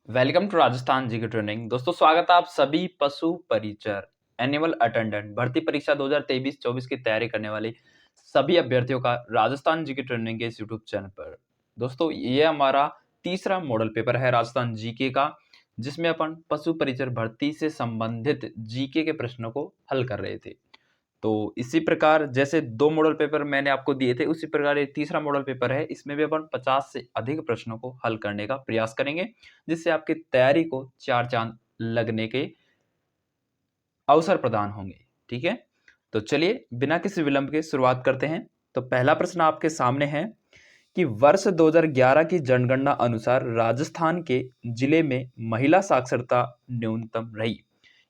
Welcome to Rajasthan GK training. दोस्तों स्वागत है आप सभी पशु परिचर एनिमल अटेंडेंट भर्ती परीक्षा 2023-24 की तैयारी करने वाले सभी अभ्यर्थियों का राजस्थान जीके ट्रेनिंग के इस यूट्यूब चैनल पर। दोस्तों ये हमारा तीसरा मॉडल पेपर है राजस्थान जीके का, जिसमें अपन पशु परिचर भर्ती से संबंधित जीके के प्रश्नों को हल कर रहे थे। तो इसी प्रकार जैसे 2 मॉडल पेपर मैंने आपको दिए थे, उसी प्रकार ये तीसरा मॉडल पेपर है। इसमें भी अपन 50 से अधिक प्रश्नों को हल करने का प्रयास करेंगे, जिससे आपकी तैयारी को 4 चांद लगने के अवसर प्रदान होंगे। ठीक है, तो चलिए बिना किसी विलंब के शुरुआत करते हैं। तो पहला प्रश्न आपके सामने है कि वर्ष 2011 की जनगणना अनुसार राजस्थान के जिले में महिला साक्षरता न्यूनतम रही।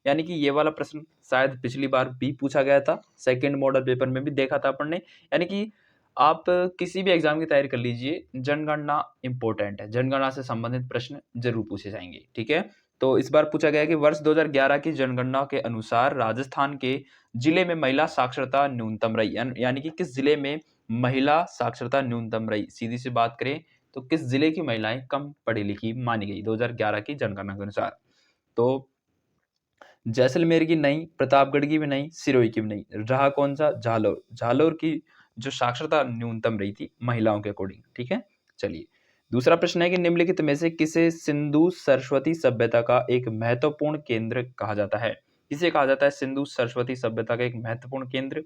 यानी कि ये वाला प्रश्न शायद पिछली बार भी पूछा गया था, सेकंड मॉडल पेपर में भी देखा था अपन ने। यानी कि आप किसी भी एग्जाम की तैयारी कर लीजिए, जनगणना इंपॉर्टेंट है, जनगणना से संबंधित प्रश्न जरूर पूछे जाएंगे। ठीक है, तो इस बार पूछा गया कि वर्ष 2011 की जनगणना के अनुसार राजस्थान के जिले में महिला साक्षरता न्यूनतम रही। यानी कि किस जिले में महिला साक्षरता न्यूनतम रही। सीधी सी बात करें तो किस जिले की महिलाएं कम पढ़ी लिखी मानी गई 2011 की जनगणना के अनुसार। तो जैसलमेर की नहीं, प्रतापगढ़ की भी नहीं, सिरोही की भी नहीं, रहा कौन सा? झालोर। झालोर की जो साक्षरता न्यूनतम रही थी महिलाओं के अकॉर्डिंग। ठीक है, चलिए दूसरा प्रश्न है कि निम्नलिखित में से किसे सिंधु सरस्वती सभ्यता का एक महत्वपूर्ण केंद्र कहा जाता है? किसे कहा जाता है सिंधु सरस्वती सभ्यता का एक महत्वपूर्ण केंद्र?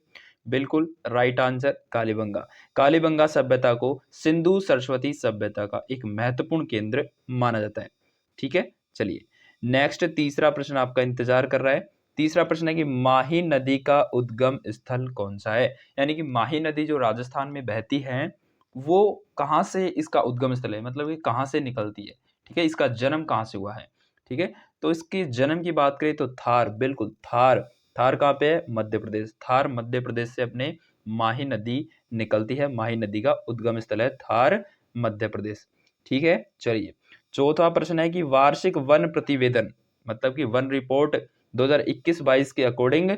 बिल्कुल राइट आंसर कालीबंगा। कालीबंगा सभ्यता को सिंधु सरस्वती सभ्यता का एक महत्वपूर्ण केंद्र माना जाता है। ठीक है, चलिए नेक्स्ट तीसरा प्रश्न आपका इंतजार कर रहा है। तीसरा प्रश्न है कि माही नदी का उद्गम स्थल कौन सा है? यानी कि माही नदी जो राजस्थान में बहती है, वो कहाँ से इसका उद्गम स्थल है, मतलब कि कहाँ से निकलती है। ठीक है, इसका जन्म कहाँ से हुआ है। ठीक है, तो इसके जन्म की बात करें तो थार, बिल्कुल थार। थार कहाँ पे है? मध्य प्रदेश। थार मध्य प्रदेश से अपने माही नदी निकलती है। माही नदी का उद्गम स्थल है थार, मध्य प्रदेश। ठीक है, चलिए चौथा प्रश्न है कि वार्षिक वन प्रतिवेदन, मतलब कि वन रिपोर्ट 2021-22 के अकॉर्डिंग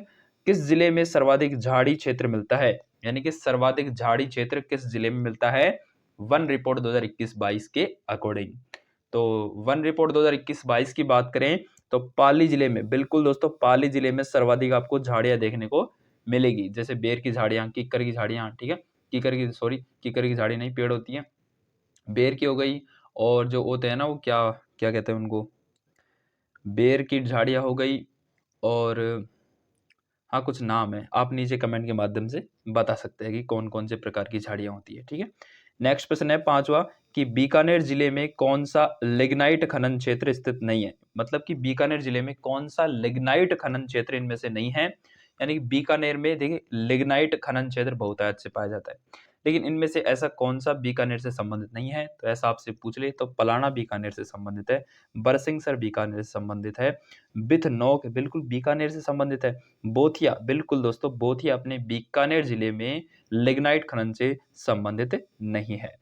किस जिले में सर्वाधिक झाड़ी क्षेत्र मिलता है? यानी कि सर्वाधिक झाड़ी क्षेत्र किस जिले में मिलता है वन रिपोर्ट 2021-22 के अकॉर्डिंग? तो वन रिपोर्ट 2021-22 की बात करें तो पाली जिले में, बिल्कुल दोस्तों पाली जिले में सर्वाधिक आपको झाड़ियां देखने को मिलेगी। जैसे बेर की झाड़ियां, किक्कर की झाड़ियां। ठीक है, किक्कर की झाड़ी नहीं, पेड़ होती है, बेर की हो गई, और जो होते हैं ना वो क्या क्या कहते हैं उनको, बेर की झाड़ियाँ हो गई, और हाँ कुछ नाम है, आप नीचे कमेंट के माध्यम से बता सकते हैं कि कौन कौन से प्रकार की झाड़ियाँ होती है। ठीक है, नेक्स्ट प्रश्न है पांचवा कि बीकानेर जिले में कौन सा लिग्नाइट खनन क्षेत्र स्थित नहीं है? मतलब कि बीकानेर जिले में कौन सा लिग्नाइट खनन क्षेत्र इनमें से नहीं है? यानी कि बीकानेर में देखिए लिग्नाइट खनन क्षेत्र बहुतायत से पाया जाता है, लेकिन इनमें से ऐसा कौन सा बीकानेर से संबंधित नहीं है? तो ऐसा आपसे पूछ ले तो पलाना बीकानेर से संबंधित है, बरसिंहसर बीकानेर से संबंधित है, बिथनोक बिल्कुल बीकानेर से संबंधित है, बोथिया बिल्कुल दोस्तों बोथिया अपने बीकानेर जिले में लिग्नाइट खनन से संबंधित नहीं है।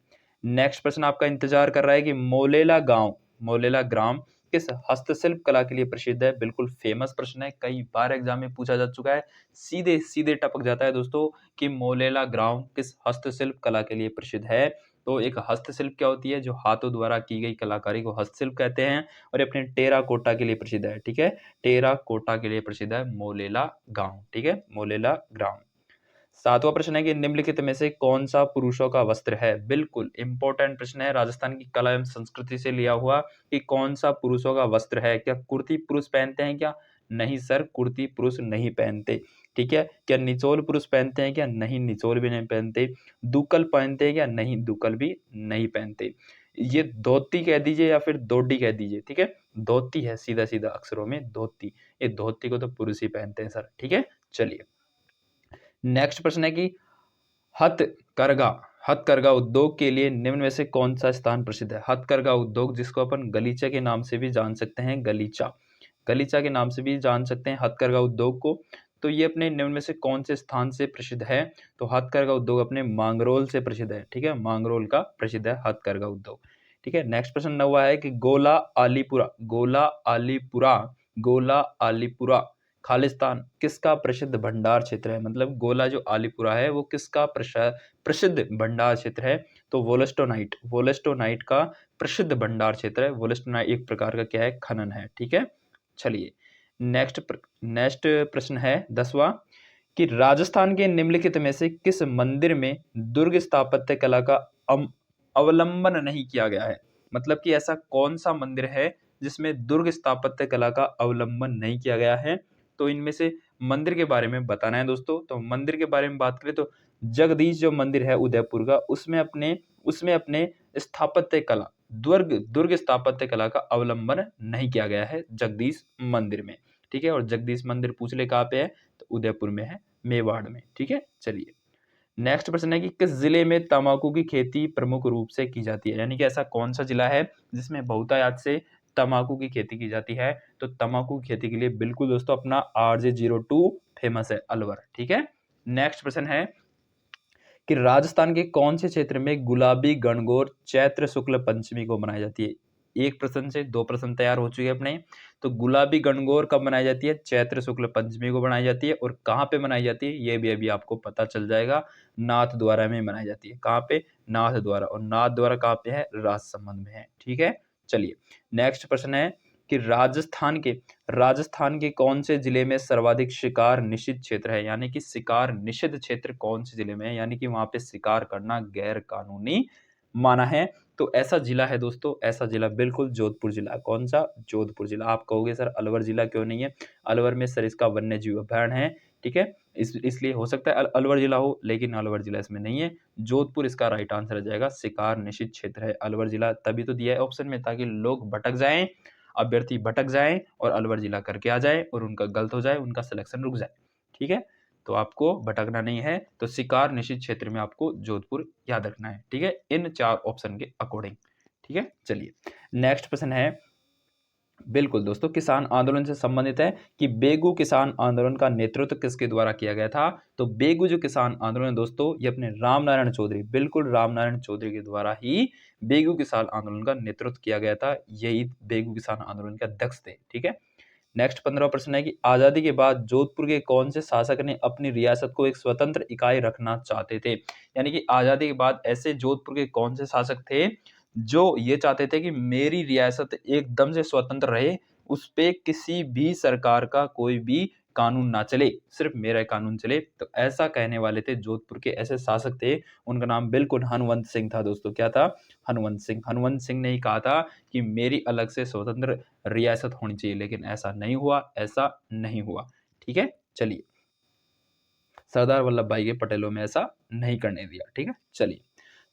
नेक्स्ट प्रश्न आपका इंतजार कर रहा है कि मोलेला ग्राम किस हस्तशिल्प कला के लिए प्रसिद्ध है? बिल्कुल फेमस प्रश्न है, कई बार एग्जाम में पूछा जा चुका है, सीधे सीधे टपक जाता है दोस्तों कि मोलेला ग्राम किस हस्तशिल्प कला के लिए प्रसिद्ध है। तो एक हस्तशिल्प क्या होती है? जो हाथों द्वारा की गई कलाकारी को हस्तशिल्प कहते हैं, और ये अपने टेरा कोटा के लिए प्रसिद्ध है। ठीक है, टेरा कोटा के लिए प्रसिद्ध है मोलेला गांव। ठीक है, मोलेला ग्राम। सातवां प्रश्न है कि निम्नलिखित में से कौन सा पुरुषों का वस्त्र है? बिल्कुल इंपॉर्टेंट प्रश्न है, राजस्थान की कला एवं संस्कृति से लिया हुआ कि कौन सा पुरुषों का वस्त्र है। क्या कुर्ती पुरुष पहनते हैं क्या? नहीं सर, कुर्ती पुरुष नहीं पहनते। ठीक है, क्या निचोल पुरुष पहनते हैं क्या? नहीं, निचोल भी नहीं पहनते। दुकल पहनते हैं क्या? नहीं, दुकल भी नहीं पहनते। ये धोती कह दीजिए या फिर दोडी कह दीजिए। ठीक है, धोती है, सीधा सीधा अक्षरों में धोती। ये धोती को तो पुरुष ही पहनते हैं सर। ठीक है, चलिए नेक्स्ट प्रश्न है कि हथकरघा हथकरघा उद्योग के लिए निम्न में से कौन सा स्थान प्रसिद्ध है? हथकरघा उद्योग जिसको अपन गलीचा के नाम से भी जान सकते हैं, गलीचा, गलीचा के नाम से भी जान सकते हैं हथकरघा उद्योग को। तो ये अपने निम्न में से कौन से स्थान से प्रसिद्ध है? तो हथकरघा उद्योग अपने मांगरोल से प्रसिद्ध है। ठीक है, मांगरोल का प्रसिद्ध है हथकरघा उद्योग। ठीक है, नेक्स्ट प्रश्न नवा है कि गोला आलीपुरा खालिस्तान किसका प्रसिद्ध भंडार क्षेत्र है? मतलब गोला जो आलीपुरा है वो किसका प्रसिद्ध भंडार क्षेत्र है? तो वोलेस्टोनाइट, वोलेस्टोनाइट का प्रसिद्ध भंडार क्षेत्र है। वोलेस्टोनाइट एक प्रकार का क्या है, खनन है। ठीक है, चलिए नेक्स्ट प्रश्न है 10वां कि राजस्थान के निम्नलिखित में से किस मंदिर में दुर्ग स्थापत्य कला का अवलंबन नहीं किया गया है। मतलब कि ऐसा कौन सा मंदिर है जिसमें दुर्ग स्थापत्य कला का अवलंबन नहीं किया गया है। तो इनमें से मंदिर के बारे में बताना है दोस्तों। तो मंदिर के बारे में बात करें तो जगदीश जो मंदिर है उदयपुर का, उसमें अपने स्थापत्य कला दुर्ग स्थापत्य कला का अवलंबन नहीं किया गया है जगदीश मंदिर में। ठीक है, और जगदीश मंदिर पूछ ले कहाँ पे है, तो उदयपुर में है, मेवाड़ में। ठीक है, चलिए नेक्स्ट प्रश्न है कि किस जिले में तंबाकू की खेती प्रमुख रूप से की जाती है। यानी कि ऐसा कौन सा जिला है जिसमें बहुतायत से तंबाकू की खेती की जाती है। तो तंबाकू की खेती के लिए बिल्कुल दोस्तों अपना RJ02 फेमस है, अलवर। ठीक है, नेक्स्ट प्रश्न है कि राजस्थान के कौन से क्षेत्र में गुलाबी गणगौर चैत्र शुक्ल पंचमी को मनाई जाती है। एक प्रश्न से दो प्रश्न तैयार हो चुके हैं अपने। तो गुलाबी गणगौर कब मनाई जाती है, चैत्र शुक्ल पंचमी को मनाई जाती है। और कहाँ पे मनाई जाती है ये भी अभी आपको पता चल जाएगा, नाथ द्वारा में मनाई जाती है। कहाँ पे, नाथ द्वारा। और नाथ द्वारा कहाँ पे है, राजसमंद में है। ठीक है, चलिए नेक्स्ट प्रश्न है कि राजस्थान के कौन से जिले में सर्वाधिक शिकार निषिद्ध क्षेत्र है। यानी कि शिकार निषिद्ध क्षेत्र कौन से जिले में है, यानी कि वहां पे शिकार करना गैर कानूनी माना है। तो ऐसा जिला है दोस्तों, ऐसा जिला बिल्कुल जोधपुर जिला। कौन सा, जोधपुर जिला। आप कहोगे सर अलवर जिला क्यों नहीं है, अलवर में सर इसका वन्य जीव अभयारण्य है। ठीक है, इसलिए हो सकता है अलवर जिला हो, लेकिन अलवर जिला इसमें नहीं है। जोधपुर इसका राइट आंसर आ जाएगा। शिकार निषिद्ध क्षेत्र है अलवर जिला, तभी तो दिया है ऑप्शन में ताकि लोग भटक जाएं, अभ्यर्थी भटक जाएं और अलवर जिला करके आ जाए और उनका गलत हो जाए, उनका सिलेक्शन रुक जाए। ठीक है, तो आपको भटकना नहीं है। तो शिकार निषिद्ध क्षेत्र में आपको जोधपुर याद रखना है। ठीक है, इन चार ऑप्शन के अकॉर्डिंग। ठीक है, चलिए नेक्स्ट प्रश्न है बिल्कुल दोस्तों किसान आंदोलन से संबंधित है कि बेगू किसान आंदोलन का नेतृत्व किसके द्वारा किया गया था। तो बेगू जो किसान आंदोलन है दोस्तों, ये अपने रामनारायण चौधरी, बिल्कुल रामनारायण चौधरी के द्वारा ही बेगू किसान आंदोलन का नेतृत्व किया गया था। यही बेगू किसान आंदोलन के अध्यक्ष थे। ठीक है, नेक्स्ट 15वां प्रश्न है कि आजादी के बाद जोधपुर के कौन से शासक ने अपनी रियासत को एक स्वतंत्र इकाई रखना चाहते थे। यानी कि आजादी के बाद ऐसे जोधपुर के कौन से शासक थे जो ये चाहते थे कि मेरी रियासत एकदम से स्वतंत्र रहे, उस पे किसी भी सरकार का कोई भी कानून ना चले, सिर्फ मेरा कानून चले। तो ऐसा कहने वाले थे जोधपुर के ऐसे शासक थे, उनका नाम बिल्कुल हनुमंत सिंह था दोस्तों। क्या था, हनुमंत सिंह। हनुमंत सिंह ने ही कहा था कि मेरी अलग से स्वतंत्र रियासत होनी चाहिए, लेकिन ऐसा नहीं हुआ, ऐसा नहीं हुआ। ठीक है, चलिए सरदार वल्लभ भाई के पटेलों में ऐसा नहीं करने दिया। ठीक है, चलिए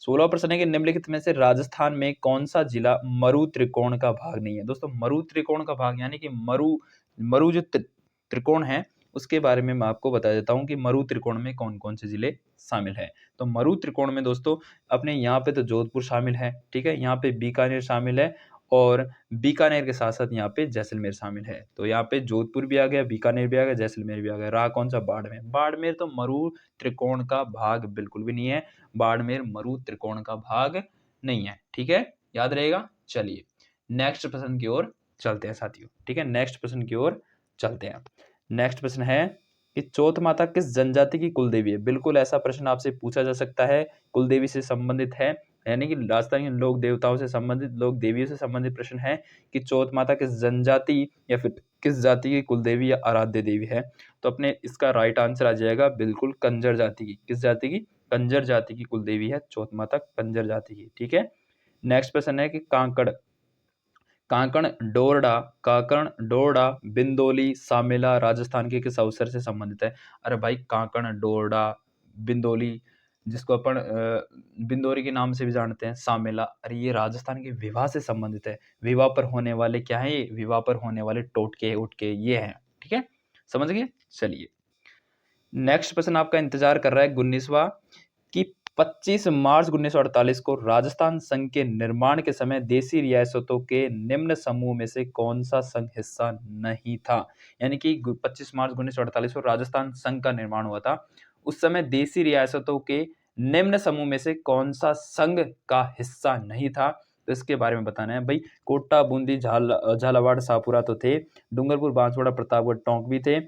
16वां प्रश्न है कि निम्नलिखित में से राजस्थान में कौन सा जिला मरु त्रिकोण का भाग नहीं है। दोस्तों मरु त्रिकोण का भाग यानी कि मरु मरु जो त्रिकोण है उसके बारे में मैं आपको बता देता हूं कि मरु त्रिकोण में कौन कौन से जिले शामिल है। तो मरु त्रिकोण में दोस्तों अपने यहाँ पे तो जोधपुर शामिल है। ठीक है, यहाँ पे बीकानेर शामिल है और बीकानेर के साथ साथ यहाँ पे जैसलमेर शामिल है। तो यहाँ पे जोधपुर भी आ गया, बीकानेर भी आ गया, जैसलमेर भी आ गया। रहा कौन सा, बाड़मेर। बाड़मेर तो मरु त्रिकोण का भाग बिल्कुल भी नहीं है। बाड़मेर मरु त्रिकोण का भाग नहीं है। ठीक है, याद रहेगा। चलिए नेक्स्ट प्रश्न की ओर चलते हैं साथियों। ठीक है, नेक्स्ट प्रश्न की ओर चलते हैं। नेक्स्ट प्रश्न है कि चौथ माता किस जनजाति की कुलदेवी है। बिल्कुल ऐसा प्रश्न आपसे पूछा जा सकता है, कुलदेवी से संबंधित है। यानी कि राजस्थान के लोक देवताओं से संबंधित, लोक देवियों से संबंधित प्रश्न है कि चौथ माता किस जनजाति या फिर किस जाति की कुलदेवी या आराध्य देवी है। तो अपने इसका राइट आंसर आ जाएगा बिल्कुल कंजर जाति की। किस जाति की, कंजर जाति की कुलदेवी है चौथ माता, कंजर जाति की। ठीक है, नेक्स्ट प्रश्न है कि कांकण डोरडा बिंदोली सामेला राजस्थान के किस अवसर से संबंधित है। अरे भाई कांकण डोरडा बिंदोली, जिसको अपन बिंदोरी के नाम से भी जानते हैं, सामेला, अरे ये राजस्थान के विवाह से संबंधित है। विवाह पर होने वाले क्या है, ये विवाह पर होने वाले टोटके उटके ये हैं। ठीक है, समझ गए। चलिए नेक्स्ट प्रश्न आपका इंतजार कर रहा है 19वां कि 25 मार्च 1948 को राजस्थान संघ के निर्माण के समय देशी रियासतों के निम्न समूह में से कौन सा संघ हिस्सा नहीं था। यानी कि 25 मार्च 1948 को राजस्थान संघ का निर्माण हुआ था, उस समय देशी रियासतों के निम्न समूह में से कौन सा संघ का हिस्सा नहीं था। तो इसके बारे में बताना है भाई। कोटा, बूंदी, झालावाड़, सापुरा तो थे, डूंगरपुर, बांसवाड़ा, प्रतापगढ़, टोंक भी थे,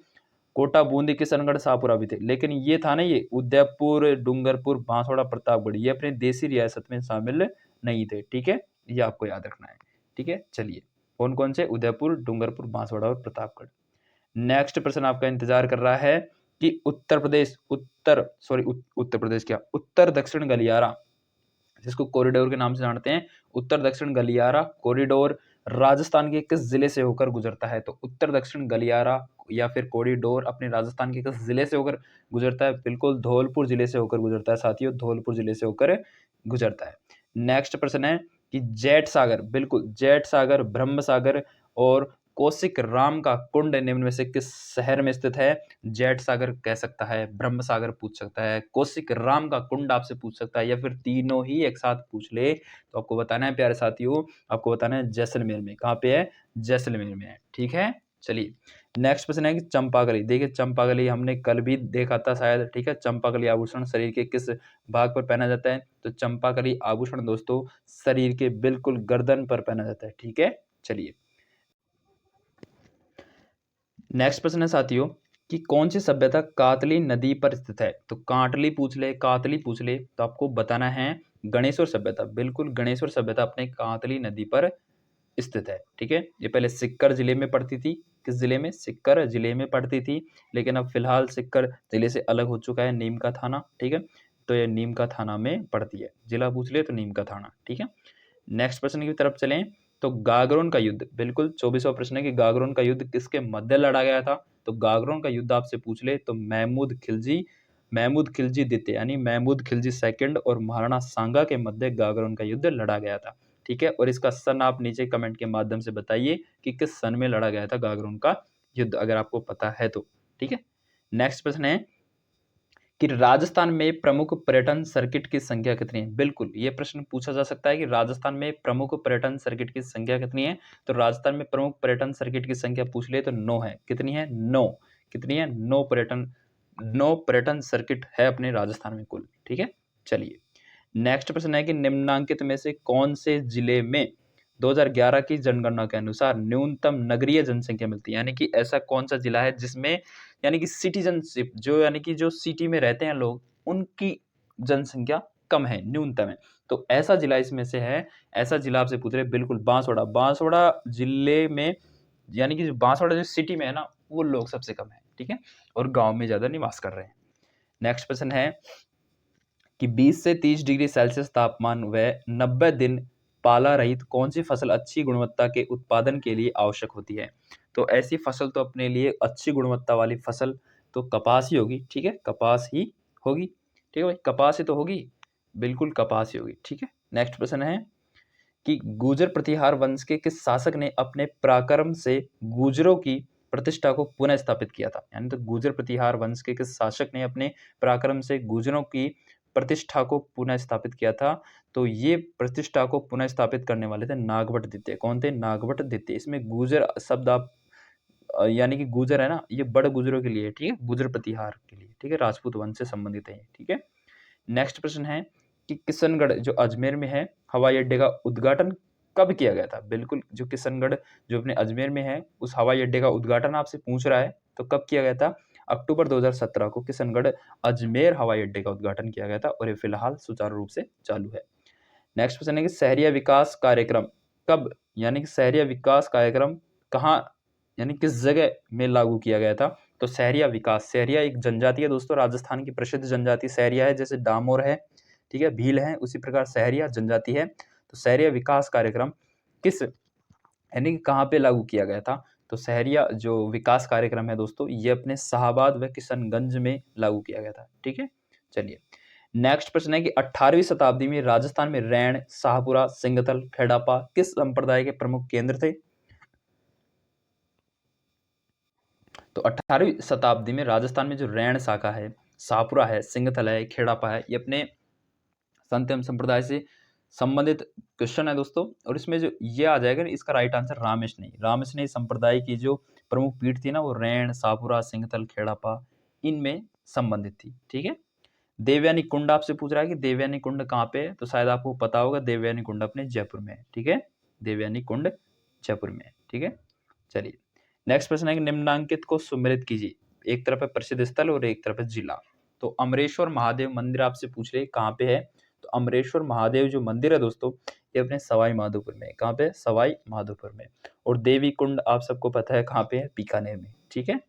कोटा, बूंदी, किशनगढ़, शाहपुरा भी थे, लेकिन ये था ना, ये उदयपुर, डूंगरपुर, बांसवाड़ा, प्रतापगढ़, ये अपनी देसी रियासत में शामिल नहीं थे। ठीक है, ये आपको याद रखना है। ठीक है, चलिए, कौन कौन से? उदयपुर, डूंगरपुर, बांसवाड़ा और प्रतापगढ़। नेक्स्ट प्रश्न आपका इंतजार कर रहा है कि उत्तर प्रदेश, उत्तर प्रदेश क्या, उत्तर दक्षिण गलियारा, जिसको कॉरिडोर के नाम से जानते हैं, उत्तर दक्षिण गलियारा कॉरिडोर राजस्थान के किस जिले से होकर गुजरता है? तो उत्तर दक्षिण गलियारा या फिर कॉरिडोर अपने राजस्थान के किस जिले से होकर गुजरता है? बिल्कुल धौलपुर जिले से होकर गुजरता है साथियों, धौलपुर जिले से होकर गुजरता है। नेक्स्ट प्रश्न है कि जेठ सागर, बिल्कुल जेठ सागर, ब्रह्म सागर और कौशिक राम का कुंड निम्न में से किस शहर में स्थित है? जेठ सागर कह सकता है, ब्रह्म सागर पूछ सकता है, कौशिक राम का कुंड आपसे पूछ सकता है, या फिर तीनों ही एक साथ पूछ ले तो आपको बताना है प्यारे साथियों, आपको बताना है जैसलमेर में। कहाँ पे है? जैसलमेर में है। ठीक है, चलिए नेक्स्ट प्रश्न है कि चंपाकली, देखिए चंपाकली हमने कल भी देखा था शायद। ठीक है, चंपाकली आभूषण शरीर के किस भाग पर पहना जाता है? तो चंपाकली आभूषण दोस्तों शरीर के बिल्कुल गर्दन पर पहना जाता है। ठीक है, चलिए नेक्स्ट प्रश्न है साथियों कि कौन सी सभ्यता कातली नदी पर स्थित है? तो काटली पूछ ले, कातली पूछ ले तो आपको बताना है गणेश्वर सभ्यता। बिल्कुल गणेश्वर सभ्यता अपने कातली नदी पर स्थित है। ठीक है, ये पहले सिक्कर जिले में पड़ती थी। किस जिले में? सिक्कर जिले में पड़ती थी, लेकिन अब फिलहाल सिक्कर जिले से अलग हो चुका है, नीम का थाना। ठीक है, तो ये नीम का थाना में पड़ती है। जिला पूछ ले तो नीम का थाना। ठीक है, नेक्स्ट प्रश्न की तरफ चलें तो गागरोन का युद्ध, बिल्कुल 24वां प्रश्न है कि गागरोन का युद्ध किसके मध्य लड़ा गया था? तो गागरोन का युद्ध आपसे पूछ ले तो महमूद खिलजी द्वितीय यानी महमूद खिलजी सेकंड और महाराणा सांगा के मध्य गागरोन का युद्ध लड़ा गया था। ठीक है, और इसका सन आप नीचे कमेंट के माध्यम से बताइए कि किस सन में लड़ा गया था गागरोन का युद्ध, अगर आपको पता है तो। ठीक है, नेक्स्ट प्रश्न है कि राजस्थान में प्रमुख पर्यटन सर्किट की संख्या कितनी है? बिल्कुल ये प्रश्न पूछा जा सकता है कि राजस्थान में प्रमुख पर्यटन सर्किट की संख्या कितनी है? तो राजस्थान में प्रमुख पर्यटन सर्किट की संख्या पूछ ले तो 9 है। कितनी है? 9। कितनी है? 9 पर्यटन सर्किट है अपने राजस्थान में कुल। ठीक है, चलिए नेक्स्ट प्रश्न है कि निम्नांकित में से कौन से जिले में 2011 की जनगणना के अनुसार न्यूनतम नगरीय जनसंख्या मिलती है? यानी कि ऐसा कौन सा जिला है जिसमें यानी कि सिटीजनशिप जो यानी कि जो सिटी में रहते हैं लोग, उनकी जनसंख्या कम है, न्यूनतम है। तो ऐसा जिला इसमें से है, ऐसा जिला आपसे पूछ रहे बिल्कुल बांसवाड़ा। बांसवाड़ा जिले में यानी कि बांसवाड़ा जो सिटी में है ना, वो लोग सबसे कम है। ठीक है, और गांव में ज्यादा निवास कर रहे हैं। नेक्स्ट प्रश्न है कि 20 से 30 डिग्री सेल्सियस तापमान व 90 दिन पाला रहित कौन सी फसल अच्छी गुणवत्ता के उत्पादन के लिए आवश्यक होती है? तो ऐसी फसल तो अपने लिए अच्छी गुणवत्ता वाली फसल तो कपास ही होगी। ठीक है, कपास ही होगी। ठीक है भाई, कपास ही तो होगी, बिल्कुल कपास ही होगी। ठीक है, नेक्स्ट प्रश्न है कि गुर्जर प्रतिहार वंश के किस शासक ने अपने पराक्रम से गुर्जरों की प्रतिष्ठा को पुनः स्थापित किया था? यानी तो गुर्जर प्रतिहार वंश के किस शासक ने अपने पराक्रम से गुर्जरों की प्रतिष्ठा को पुनः स्थापित किया था? तो ये प्रतिष्ठा को पुनः स्थापित करने वाले थे नागभट्ट द्वितीय। कौन थे? नागभट्ट द्वितीय। इसमें गुर्जर शब्द आप यानी कि गुर्जर है ना, ये बड़ गुर्जरों के लिए है। ठीक है, गुर्जर प्रतिहार के लिए। ठीक है, राजपूत वंश से संबंधित है। ठीक है, नेक्स्ट प्रश्न है कि किशनगढ़ जो अजमेर में है, हवाई अड्डे का उद्घाटन कब किया गया था? बिल्कुल जो किशनगढ़ जो अपने अजमेर में है, उस हवाई अड्डे का उद्घाटन आपसे पूछ रहा है, तो कब किया गया था? अक्टूबर 2017 को किशनगढ़ अजमेर हवाई अड्डे का उद्घाटन किया गया था और ये फिलहाल सुचारू रूप से चालू है। नेक्स्ट प्रश्न है कि शहरिया विकास कार्यक्रम कब यानी कि शहरिया विकास कार्यक्रम कहाँ यानी किस जगह में लागू किया गया था? तो शहरिया विकास, शहरिया एक जनजाति है दोस्तों, राजस्थान की प्रसिद्ध जनजाति शहरिया है। जैसे डामोर है, ठीक है, भील है, उसी प्रकार शहरिया जनजाति है। तो शहरिया विकास कार्यक्रम किस यानी कि कहाँ पे लागू किया गया था? तो शहरिया जो विकास कार्यक्रम है दोस्तों, ये अपने शाहबाद व किशनगंज में लागू किया गया था। ठीक है, चलिए नेक्स्ट प्रश्न है कि 18वीं शताब्दी में राजस्थान में रैण, शाहपुरा, सिंगथल, खेड़ापा किस संप्रदाय के प्रमुख केंद्र थे? तो 18वीं शताब्दी में राजस्थान में जो रैण शाखा है, शाहपुरा है, सिंगथल है, खेड़ापा है, ये अपने संत एवं संप्रदाय से संबंधित क्वेश्चन है दोस्तों। और इसमें जो ये आ जाएगा इसका राइट आंसर रामेशनी संप्रदाय की जो प्रमुख पीठ थी ना, वो रैण, शाहपुरा, सिंगथल, खेड़ापा इनमें संबंधित थी। ठीक है, देवयानी कुंड आपसे पूछ रहा है कि देवयानी कुंड कहाँ पे है? तो शायद आपको पता होगा, देवयानी कुंड अपने जयपुर में है। ठीक है, देवयानी कुंड जयपुर में है। ठीक है, चलिए नेक्स्ट प्रश्न है कि निम्नांकित को सुमेलित कीजिए। एक तरफ है प्रसिद्ध स्थल और एक तरफ है जिला। तो अमरेश्वर महादेव मंदिर आपसे पूछ रहे कहाँ पे है, तो अमरेश्वर महादेव जो मंदिर है दोस्तों ये अपने सवाई माधोपुर में। कहाँ पे? सवाई माधोपुर में। और देवी कुंड आप सबको पता है कहाँ पे है? बीकानेर में। ठीक है।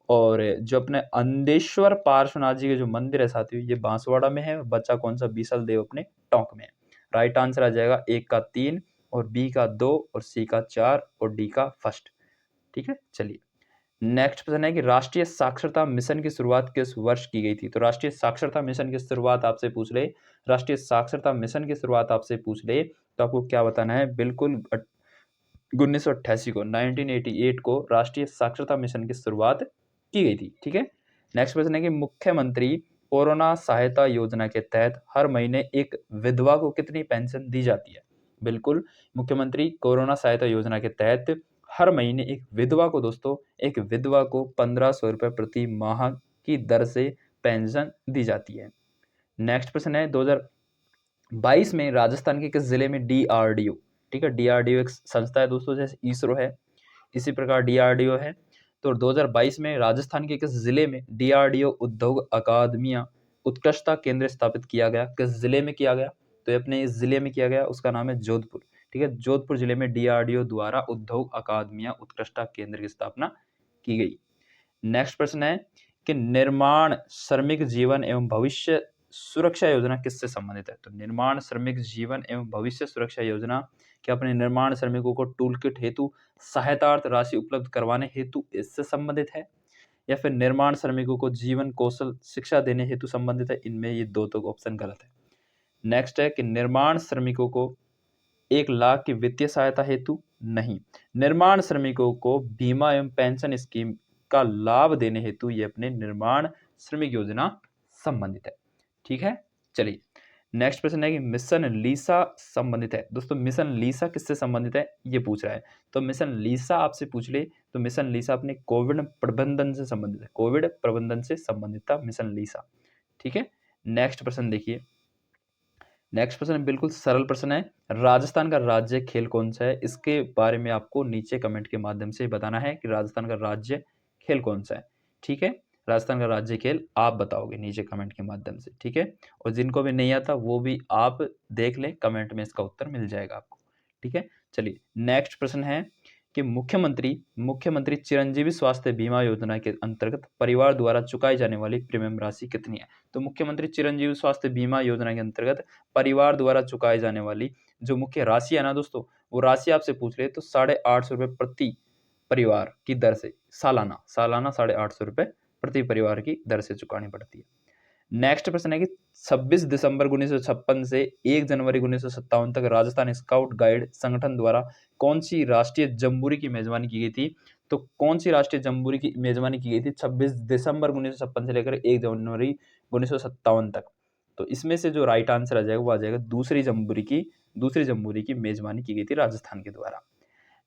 और जो अपने अंदेश्वर पार्श्वनाथ जी के जो मंदिर है साथियों ये बांसवाड़ा में है। बच्चा कौन सा? बीसल देव अपने टोंक में। राइट आंसर आ जाएगा ए का 3 और बी का 2 और सी का 4 और डी का फर्स्ट। ठीक है। चलिए नेक्स्ट प्रश्न है कि राष्ट्रीय साक्षरता मिशन की शुरुआत किस वर्ष की गई थी? तो राष्ट्रीय साक्षरता मिशन की शुरुआत आपसे पूछ रहे, राष्ट्रीय साक्षरता मिशन की शुरुआत आपसे पूछ रहे तो आपको क्या बताना है? बिल्कुल 1988 को 1988 को राष्ट्रीय साक्षरता मिशन की शुरुआत की गई थी। ठीक है। नेक्स्ट प्रश्न है कि मुख्यमंत्री कोरोना सहायता योजना के तहत हर महीने एक विधवा को कितनी पेंशन दी जाती है? बिल्कुल मुख्यमंत्री कोरोना सहायता योजना के तहत हर महीने एक विधवा को दोस्तों, एक विधवा को 1500 रुपए प्रति माह की दर से पेंशन दी जाती है। नेक्स्ट प्रश्न है 2022 में राजस्थान के किस जिले में डीआरडीओ, ठीक है, डीआरडीओ एक संस्था है दोस्तों, जैसे इसरो है इसी प्रकार डीआरडीओ है। तो 2022 में राजस्थान के किस जिले में डीआरडीओ उद्योग अकादमियां उत्कृष्टता केंद्र स्थापित किया गया? किस जिले में किया गया? तो ये अपने इस जिले में किया गया, उसका नाम है जोधपुर। ठीक है, जोधपुर जिले में डीआरडीओ द्वारा उद्योग अकादमियां उत्कृष्टता केंद्र की स्थापना की गई। नेक्स्ट प्रश्न है कि निर्माण श्रमिक जीवन एवं भविष्य सुरक्षा योजना किससे संबंधित है? तो निर्माण श्रमिक जीवन एवं भविष्य सुरक्षा योजना क्या अपने निर्माण श्रमिकों को टूल किट हेतु सहायतार्थ राशि उपलब्ध करवाने हेतु इससे संबंधित है, या फिर निर्माण श्रमिकों को जीवन कौशल शिक्षा देने हेतु संबंधित है? इनमें ये दो तो ऑप्शन गलत है। नेक्स्ट है कि निर्माण श्रमिकों को 1 लाख की वित्तीय सहायता हेतु नहीं, निर्माण श्रमिकों को बीमा एवं पेंशन स्कीम का लाभ देने हेतु ये अपने निर्माण श्रमिक योजना संबंधित है। ठीक है। चलिए नेक्स्ट प्रश्न है कि मिशन लीसा संबंधित है। दोस्तों मिशन लीसा किससे संबंधित है ये पूछ रहा है। तो मिशन लीसा आपसे पूछ ले तो मिशन लीसा अपने कोविड प्रबंधन से संबंधित है, कोविड प्रबंधन से संबंधित था मिशन लीसा। ठीक है। नेक्स्ट प्रश्न देखिए, नेक्स्ट प्रश्न बिल्कुल सरल प्रश्न है, राजस्थान का राज्य खेल कौन सा है? इसके बारे में आपको नीचे कमेंट के माध्यम से बताना है कि राजस्थान का राज्य खेल कौन सा है। ठीक है, राजस्थान का राज्य खेल आप बताओगे नीचे कमेंट के माध्यम से। ठीक है, और जिनको भी नहीं आता वो भी आप देख लें, कमेंट में इसका उत्तर मिल जाएगा आपको। ठीक है। चलिए नेक्स्ट प्रश्न है कि मुख्यमंत्री चिरंजीवी स्वास्थ्य बीमा योजना के अंतर्गत परिवार द्वारा चुकाई जाने वाली प्रीमियम राशि कितनी है? तो मुख्यमंत्री चिरंजीवी स्वास्थ्य बीमा योजना के अंतर्गत परिवार द्वारा चुकाई जाने वाली जो मुख्य राशि है ना दोस्तों, वो राशि आपसे पूछ रहे तो 850 रुपए प्रति परिवार की दर से सालाना 850 रुपए प्रति परिवार की दर से चुकानी पड़ती है। नेक्स्ट प्रश्न है कि 26 दिसंबर 1956 से 1 जनवरी 1957 तक राजस्थान स्काउट गाइड संगठन द्वारा कौन सी राष्ट्रीय जम्बूरी की मेजबानी की गई थी? तो कौन सी राष्ट्रीय जम्बूरी की मेजबानी की गई थी 26 दिसंबर 1956 से लेकर 1 जनवरी 1957 तक? तो इसमें से जो राइट आंसर आ जाएगा वो आ जाएगा दूसरी जम्बूरी की मेजबानी की गई थी राजस्थान के द्वारा।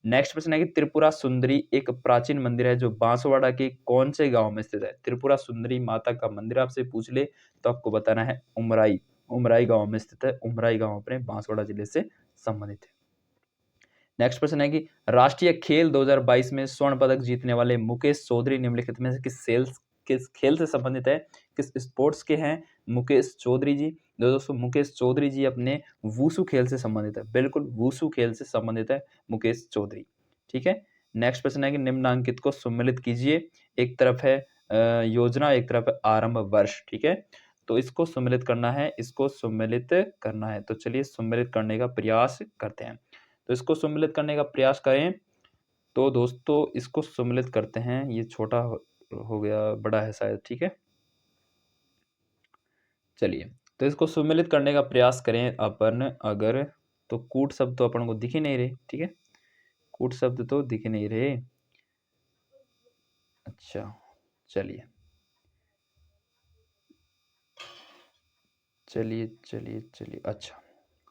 नेक्स्ट प्रश्न है कि त्रिपुरा सुंदरी एक प्राचीन मंदिर है जो बांसवाड़ा के कौन से गांव में स्थित है? त्रिपुरा सुंदरी माता का मंदिर आपसे पूछ ले तो आपको बताना है उमराई गांव में स्थित है। उमराई गांव अपने बांसवाड़ा जिले से संबंधित है। नेक्स्ट प्रश्न है कि राष्ट्रीय खेल 2022 में स्वर्ण पदक जीतने वाले मुकेश चौधरी निम्नलिखित में से किस खेल से संबंधित है, किस स्पोर्ट्स के हैं मुकेश चौधरी जी? दोस्तों मुकेश चौधरी जी अपने वूसू खेल से संबंधित है, बिल्कुल वूसू खेल से संबंधित है मुकेश चौधरी। ठीक है। नेक्स्ट प्रश्न है कि निम्नांकित को सम्मिलित कीजिए। एक तरफ है योजना, एक तरफ है आरंभ वर्ष। ठीक है, तो इसको सम्मिलित करना है, इसको सम्मिलित करना है। तो चलिए सम्मिलित करने का प्रयास करते हैं। तो इसको सम्मिलित करने का प्रयास करें तो दोस्तों इसको सम्मिलित करते हैं। ये छोटा हो गया, बड़ा है शायद। ठीक है, चलिए तो इसको सम्मिलित करने का प्रयास करें अपन अगर, तो कूट शब्द तो अपन को दिख ही नहीं रहे। ठीक है, कूट शब्द तो दिख नहीं रहे। अच्छा चलिए चलिए चलिए चलिए अच्छा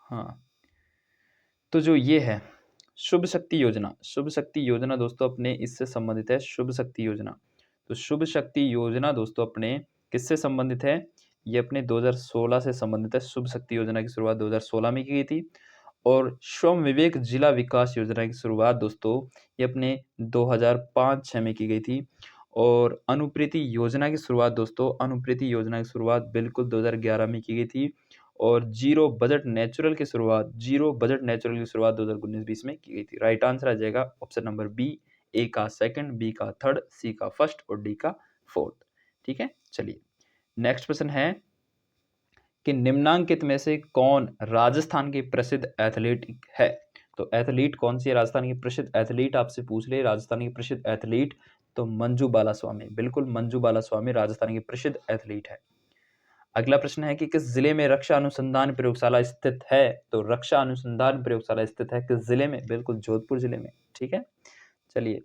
हाँ, तो जो ये है शुभ शक्ति योजना, शुभ शक्ति योजना दोस्तों अपने इससे संबंधित है। शुभ शक्ति योजना, तो शुभ शक्ति योजना दोस्तों अपने किससे संबंधित है? ये अपने 2016 से संबंधित है। शुभ शक्ति योजना की शुरुआत 2016 में की गई थी। और स्वयं विवेक जिला विकास योजना की शुरुआत दोस्तों ये अपने 2005-6 में की गई थी। और अनुप्रीति योजना की शुरुआत दोस्तों, अनुप्रीति योजना की शुरुआत बिल्कुल 2011 में की गई थी। और जीरो बजट नेचुरल की शुरुआत 2019-20 में की गई थी। राइट आंसर आ जाएगा ऑप्शन नंबर बी, ए का सेकंड, बी का थर्ड, सी का फर्स्ट और डी का फोर्थ। ठीक है, चलिए नेक्स्ट प्रश्न है कि निम्नांकित में से कौन राजस्थान की प्रसिद्ध एथलीट है। तो एथलीट कौन सी है राजस्थान की प्रसिद्ध एथलीट, आपसे पूछ ले राजस्थान की प्रसिद्ध एथलीट, तो मंजू बाला स्वामी, बिल्कुल मंजू बाला स्वामी राजस्थान की प्रसिद्ध एथलीट है। अगला प्रश्न है कि किस जिले में रक्षा अनुसंधान प्रयोगशाला स्थित है। तो रक्षा अनुसंधान प्रयोगशाला स्थित है किस जिले में, बिल्कुल जोधपुर जिले में। ठीक है, चलिए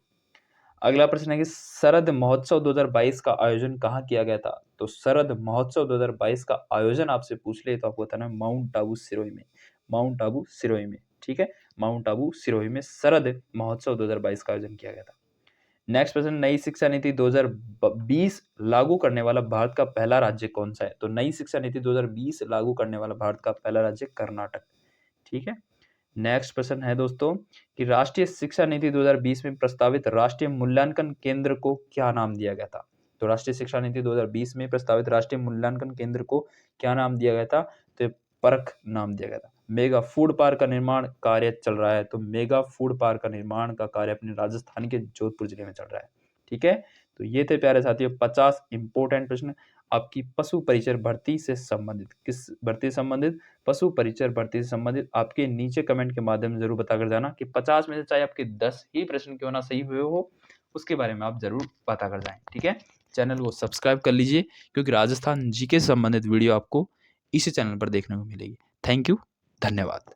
अगला प्रश्न है कि शरद महोत्सव 2022 का आयोजन कहाँ किया गया था। तो शरद महोत्सव 2022 का आयोजन आपसे पूछ ले तो आपको बताना है माउंट आबू सिरोही में, माउंट आबू सिरोही में। ठीक है, माउंट आबू सिरोही में शरद महोत्सव 2022 का आयोजन किया गया था। नेक्स्ट प्रश्न, नई शिक्षा नीति 2020 लागू करने वाला भारत का पहला राज्य कौन सा है। तो नई शिक्षा नीति 2020 लागू करने वाला भारत का पहला राज्य कर्नाटक। ठीक है, नेक्स्ट प्रश्न है दोस्तों कि राष्ट्रीय शिक्षा नीति 2020 में प्रस्तावित राष्ट्रीय मूल्यांकन केंद्र को क्या नाम दिया गया था। तो राष्ट्रीय शिक्षा नीति 2020 में प्रस्तावित राष्ट्रीय मूल्यांकन केंद्र को क्या नाम दिया गया था। तो परख नाम दिया गया था। मेगा फूड पार्क का निर्माण कार्य चल रहा है, तो मेगा फूड पार्क का निर्माण का कार्य अपने राजस्थान के जोधपुर जिले में चल रहा है। ठीक है, तो ये थे प्यारे साथियों 50 इंपोर्टेंट प्रश्न आपकी पशु परिचर भर्ती से संबंधित। किस भर्ती से संबंधित, पशु परिचर भर्ती से संबंधित। आपके नीचे कमेंट के माध्यम से जरूर बताकर जाना कि 50 में से चाहे आपके 10 ही प्रश्न क्यों ना सही हुए हो, उसके बारे में आप जरूर पता कर जाएं। ठीक है, चैनल को सब्सक्राइब कर लीजिए क्योंकि राजस्थान जीके से संबंधित वीडियो आपको इसी चैनल पर देखने को मिलेगी। थैंक यू, धन्यवाद।